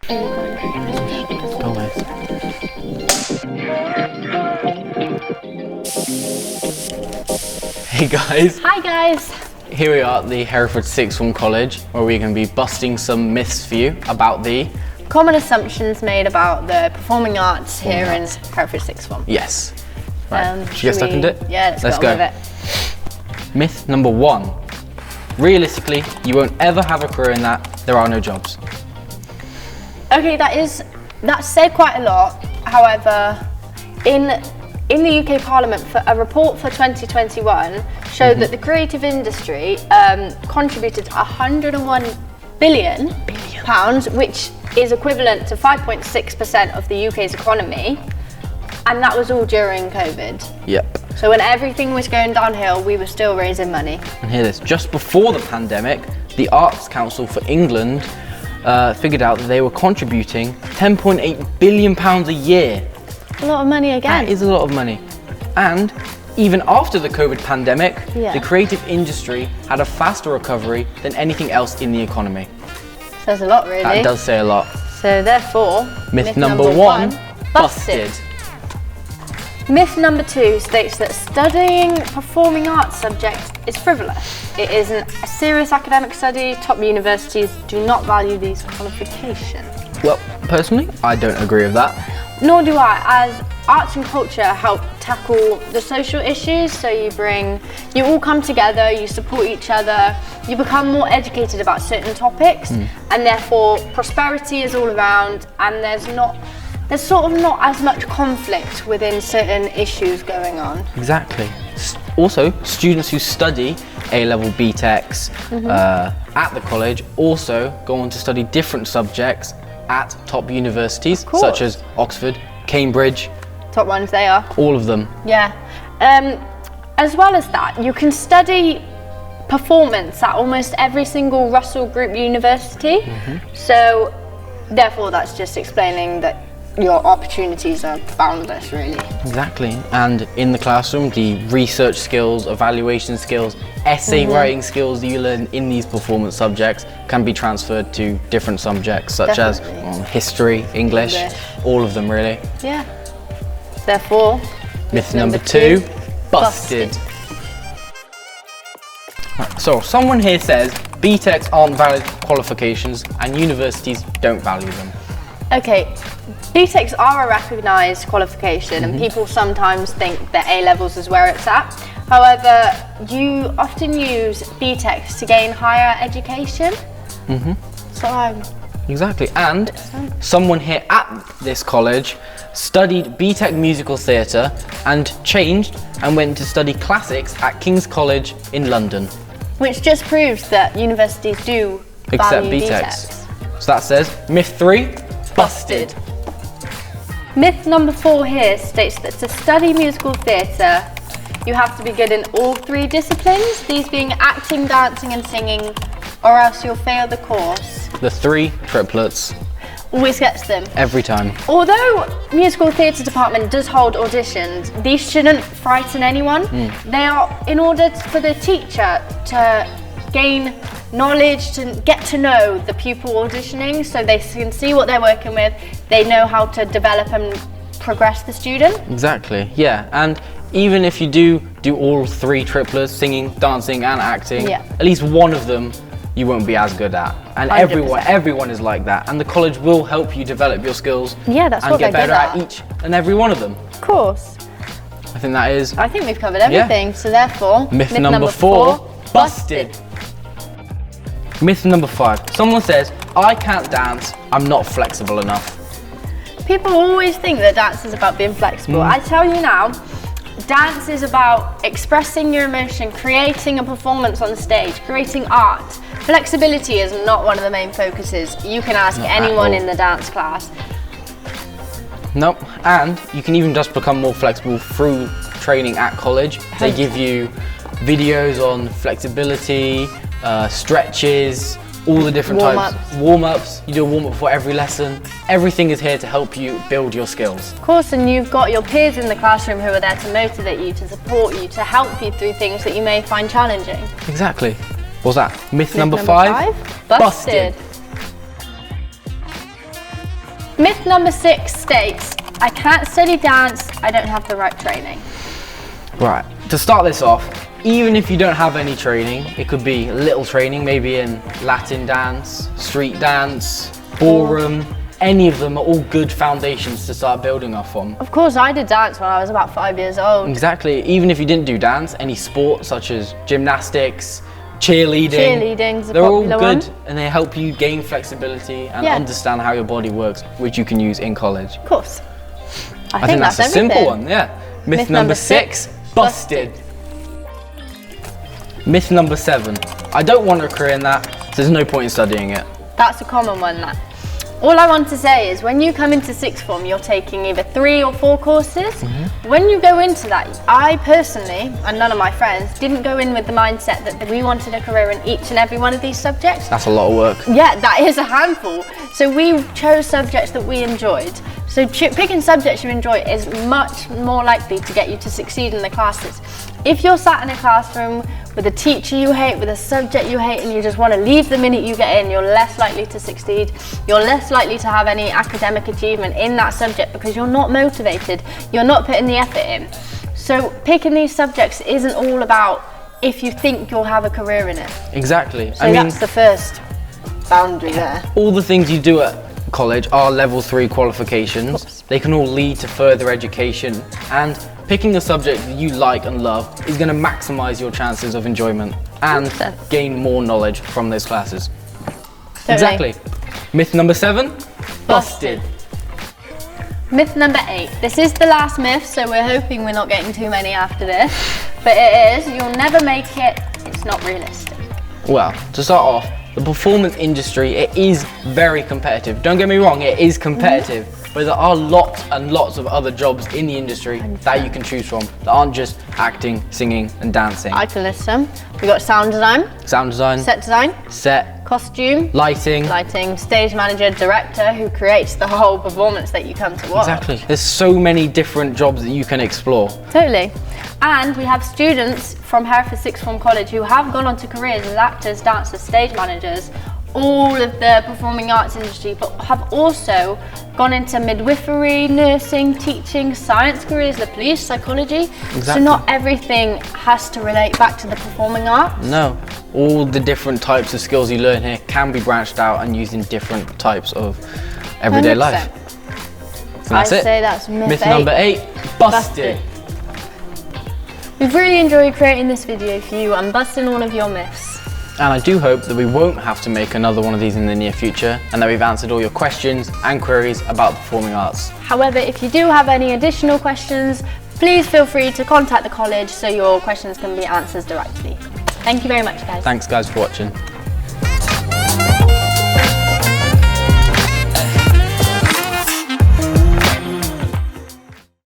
Hey guys! Hi guys! Here we are at the Hereford Sixth Form College, where we're going to be busting some myths for you about the common assumptions made about the performing arts here in Hereford Sixth Form. Yes. Right. Should we get stuck into it? Yeah, let's go. With it. Myth number 1. Realistically, you won't ever have a career in that. There are no jobs. Okay, that's said quite a lot. However, in the UK Parliament, a report for 2021 showed that the creative industry contributed £101 billion, which is equivalent to 5.6% of the UK's economy, and that was all during COVID. Yep. So when everything was going downhill, we were still raising money. And hear this, just before the pandemic, the Arts Council for England figured out that they were contributing £10.8 billion a year. A lot of money again. That is a lot of money. And even after the COVID pandemic, the creative industry had a faster recovery than anything else in the economy. Says a lot, really. That does say a lot. So therefore, myth number 1, busted. Myth number 2 states that studying performing arts subjects is frivolous. It isn't a serious academic study. Top universities do not value these qualifications. Well, personally, I don't agree with that. Nor do I, as arts and culture help tackle the social issues. So you all come together, you support each other, you become more educated about certain topics, and therefore prosperity is all around, and there's sort of not as much conflict within certain issues going on. Exactly. Also, students who study A-level BTECs at the college also go on to study different subjects at top universities such as Oxford, Cambridge. Top ones they are. All of them. Yeah. As well as that, you can study performance at almost every single Russell Group university. So therefore that's just explaining that your opportunities are boundless, really. Exactly. And in the classroom, the research skills, evaluation skills, essay writing skills that you learn in these performance subjects can be transferred to different subjects such as history, English, all of them really. Yeah. Therefore, myth number 2, busted. Right, so someone here says BTECs aren't valid qualifications and universities don't value them. Okay, BTECs are a recognised qualification and people sometimes think that A-levels is where it's at. However, you often use BTECs to gain higher education. Exactly, and someone here at this college studied BTEC musical theatre and changed and went to study classics at King's College in London. Which just proves that universities do accept value BTECs. So that says myth 3, busted. Myth number 4 here states that to study musical theatre, you have to be good in all 3 disciplines, these being acting, dancing and singing, or else you'll fail the course. The 3 triplets. Always gets them. Every time. Although musical theatre department does hold auditions, these shouldn't frighten anyone. They are in order for the teacher to gain knowledge, to get to know the pupil auditioning so they can see what they're working with, they know how to develop and progress the student. Exactly, yeah, and even if you do all 3 triplets, singing, dancing and acting, at least one of them you won't be as good at. And 100%. everyone is like that, and the college will help you develop your skills and get better at each and every one of them. Of course. I think that is... I think we've covered everything, so therefore... Myth number 4, busted. Myth number 5. Someone says, I can't dance, I'm not flexible enough. People always think that dance is about being flexible. I tell you now, dance is about expressing your emotion, creating a performance on stage, creating art. Flexibility is not one of the main focuses. You can ask anyone in the dance class. Nope, and you can even just become more flexible through training at college. They give you videos on flexibility, stretches, all the different types. Warm-ups. You do a warm-up for every lesson. Everything is here to help you build your skills. Of course, and you've got your peers in the classroom who are there to motivate you, to support you, to help you through things that you may find challenging. Exactly. What's that? Myth number 5? Busted. Myth number 6 states, I can't study dance, I don't have the right training. Right, to start this off, even if you don't have any training, it could be little training, maybe in Latin dance, street dance, ballroom, any of them are all good foundations to start building off from. Of course, I did dance when I was about 5 years old. Exactly, even if you didn't do dance, any sport such as gymnastics, cheerleading, Cheerleading's a they're all popular good one. and they help you gain flexibility and Yeah. understand how your body works, which you can use in college. Of course. I think that's a simple everything. one, yeah. Myth Myth number number 6, 6, busted. Myth number 7, I don't want a career in that, so there's no point in studying it. That's a common one, that. All I want to say is when you come into sixth form, you're taking either 3 or 4 courses. When you go into that, I personally, and none of my friends, didn't go in with the mindset that we wanted a career in each and every one of these subjects. That's a lot of work. Yeah, that is a handful. So we chose subjects that we enjoyed. So picking subjects you enjoy is much more likely to get you to succeed in the classes. If you're sat in a classroom with a teacher you hate, with a subject you hate, and you just want to leave the minute you get in, you're less likely to succeed. You're less likely to have any academic achievement in that subject because you're not motivated. You're not putting the effort in. So picking these subjects isn't all about if you think you'll have a career in it. Exactly. So that's the first boundary there. All the things you do at college are level 3 qualifications. They can all lead to further education, and picking a subject that you like and love is going to maximize your chances of enjoyment and 100%. gain more knowledge from those classes. Totally. Exactly. Myth number 7, busted. Myth number 8. This is the last myth, so we're hoping we're not getting too many after this. But it is, you'll never make it, it's not realistic. Well, to start off, the performance industry, it is very competitive. Don't get me wrong, it is competitive, but there are lots and lots of other jobs in the industry that you can choose from that aren't just acting, singing and dancing. I can list them. We got sound design, Sound design, set, costume, lighting. stage manager, director, who creates the whole performance that you come to watch. Exactly. There's so many different jobs that you can explore. Totally. And we have students from Hereford Sixth Form College who have gone on to careers as actors, dancers, stage managers, all of the performing arts industry, but have also gone into midwifery, nursing, teaching, science careers, the police, psychology. Exactly. So not everything has to relate back to the performing arts. No, all the different types of skills you learn here can be branched out and used in different types of everyday 100%. life. And that's I it. say that's myth 8. number 8, busted. We've really enjoyed creating this video for you and busting all of your myths. And I do hope that we won't have to make another one of these in the near future and that we've answered all your questions and queries about the performing arts. However, if you do have any additional questions, please feel free to contact the college so your questions can be answered directly. Thank you very much, guys. Thanks guys for watching.